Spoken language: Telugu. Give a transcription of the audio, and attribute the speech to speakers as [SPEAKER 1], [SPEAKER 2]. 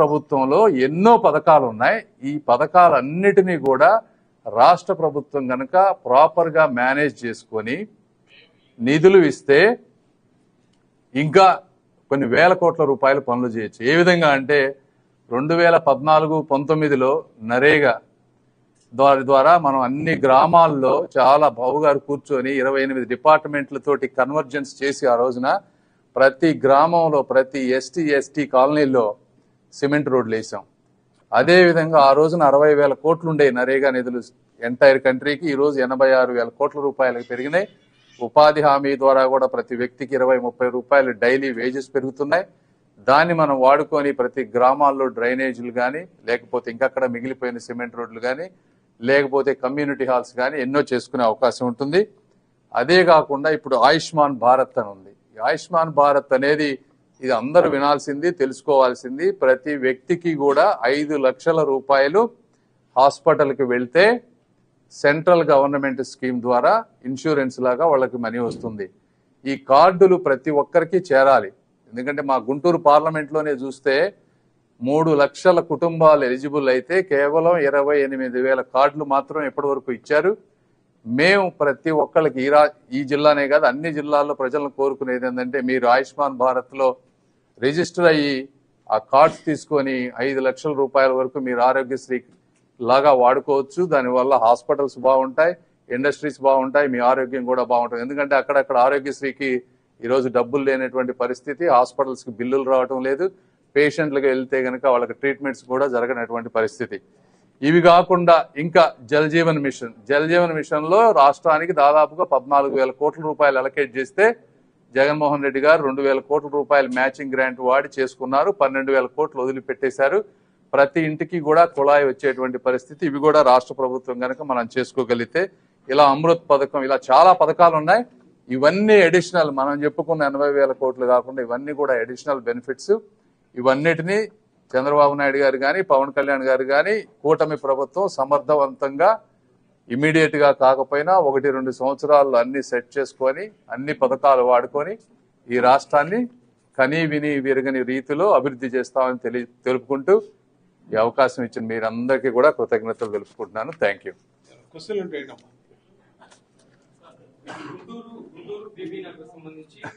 [SPEAKER 1] ప్రభుత్వంలో ఎన్నో పథకాలు ఉన్నాయి. ఈ పథకాలన్నిటినీ కూడా రాష్ట్ర ప్రభుత్వం గనక ప్రాపర్ గా మేనేజ్ చేసుకొని నిధులు ఇస్తే ఇంకా కొన్ని వేల కోట్ల రూపాయల పనులు చేయొచ్చు. ఏ విధంగా అంటే 2014-19లో నరేగా ద్వారా మనం అన్ని గ్రామాల్లో చాలా బావుగారు కూర్చొని 28 డిపార్ట్మెంట్లతోటి కన్వర్జెన్స్ చేసి ఆ రోజున ప్రతి గ్రామంలో ప్రతి ఎస్టీ కాలనీలో సిమెంట్ రోడ్లు వేసాం. అదేవిధంగా ఆ రోజున 60,000 కోట్లు ఉండే నరేగా నిధులు ఎంటైర్ కంట్రీకి. ఈ రోజు 86,000 కోట్ల రూపాయలకు పెరిగినాయి. ఉపాధి హామీ ద్వారా కూడా ప్రతి వ్యక్తికి 20-30 రూపాయలు డైలీ వేజెస్ పెరుగుతున్నాయి. దాన్ని మనం వాడుకొని ప్రతి గ్రామాల్లో డ్రైనేజీలు కానీ, లేకపోతే ఇంకక్కడ మిగిలిపోయిన సిమెంట్ రోడ్లు కానీ, లేకపోతే కమ్యూనిటీ హాల్స్ కానీ ఎన్నో చేసుకునే అవకాశం ఉంటుంది. అదే కాకుండా ఇప్పుడు ఆయుష్మాన్ భారత్ అని ఉంది. ఆయుష్మాన్ భారత్ అనేది ఇది అందరూ వినాల్సింది, తెలుసుకోవాల్సింది. ప్రతి వ్యక్తికి కూడా 5 లక్షల రూపాయలు హాస్పిటల్కి వెళ్తే సెంట్రల్ గవర్నమెంట్ స్కీమ్ ద్వారా ఇన్సూరెన్స్ లాగా వాళ్ళకి మనీ వస్తుంది. ఈ కార్డులు ప్రతి ఒక్కరికి చేరాలి. ఎందుకంటే మా గుంటూరు పార్లమెంట్లోనే చూస్తే 3 లక్షల కుటుంబాలు ఎలిజిబుల్ అయితే కేవలం 28,000 కార్డులు మాత్రం ఇప్పటి వరకు ఇచ్చారు. మేము ప్రతి ఒక్కరికి ఈ జిల్లానే కాదు అన్ని జిల్లాల్లో ప్రజలను కోరుకునేది ఏంటంటే మీరు ఆయుష్మాన్ భారత్ లో రిజిస్టర్ అయ్యి ఆ కార్డ్స్ తీసుకొని 5 లక్షల రూపాయల వరకు మీరు ఆరోగ్యశ్రీ లాగా వాడుకోవచ్చు. దానివల్ల హాస్పిటల్స్ బాగుంటాయి, ఇండస్ట్రీస్ బాగుంటాయి, మీ ఆరోగ్యం కూడా బాగుంటుంది. ఎందుకంటే అక్కడక్కడ ఆరోగ్యశ్రీకి ఈరోజు డబ్బులు లేనటువంటి పరిస్థితి, హాస్పిటల్స్ కి బిల్లులు రావడం లేదు, పేషెంట్లకు వెళ్తే కనుక వాళ్ళకి ట్రీట్మెంట్స్ కూడా జరగనటువంటి పరిస్థితి. ఇవి కాకుండా ఇంకా జల్ జీవన్ మిషన్ లో రాష్ట్రానికి దాదాపుగా 14,000 కోట్ల రూపాయలు అలకేట్ చేస్తే జగన్మోహన్ రెడ్డి గారు 2,000 కోట్ల రూపాయలు మ్యాచింగ్ గ్రాంట్ వాడి చేసుకున్నారు. 12,000 కోట్లు వదిలిపెట్టేశారు. ప్రతి ఇంటికి కూడా కుళాయి వచ్చేటువంటి పరిస్థితి. ఇవి కూడా రాష్ట్ర ప్రభుత్వం కనుక మనం చేసుకోగలిగితే, ఇలా అమృత్ పథకం, ఇలా చాలా పథకాలు ఉన్నాయి. ఇవన్నీ అడిషనల్, మనం చెప్పుకున్న 80,000 కోట్లు కాకుండా ఇవన్నీ కూడా అడిషనల్ బెనిఫిట్స్. ఇవన్నిటినీ చంద్రబాబు నాయుడు గారు కానీ, పవన్ కళ్యాణ్ గారు కానీ, కూటమి ప్రభుత్వం సమర్థవంతంగా ఇమీడియట్ గా కాకపోయినా 1-2 సంవత్సరాల్లో అన్ని సెట్ చేసుకొని అన్ని పథకాలు వాడుకొని ఈ రాష్ట్రాన్ని కనీ విని విరగని రీతిలో అభివృద్ధి చేస్తామని తెలుపుకుంటూ ఈ అవకాశం ఇచ్చిన మీరందరికీ కూడా కృతజ్ఞతలు తెలుపుకుంటున్నాను. Thank you.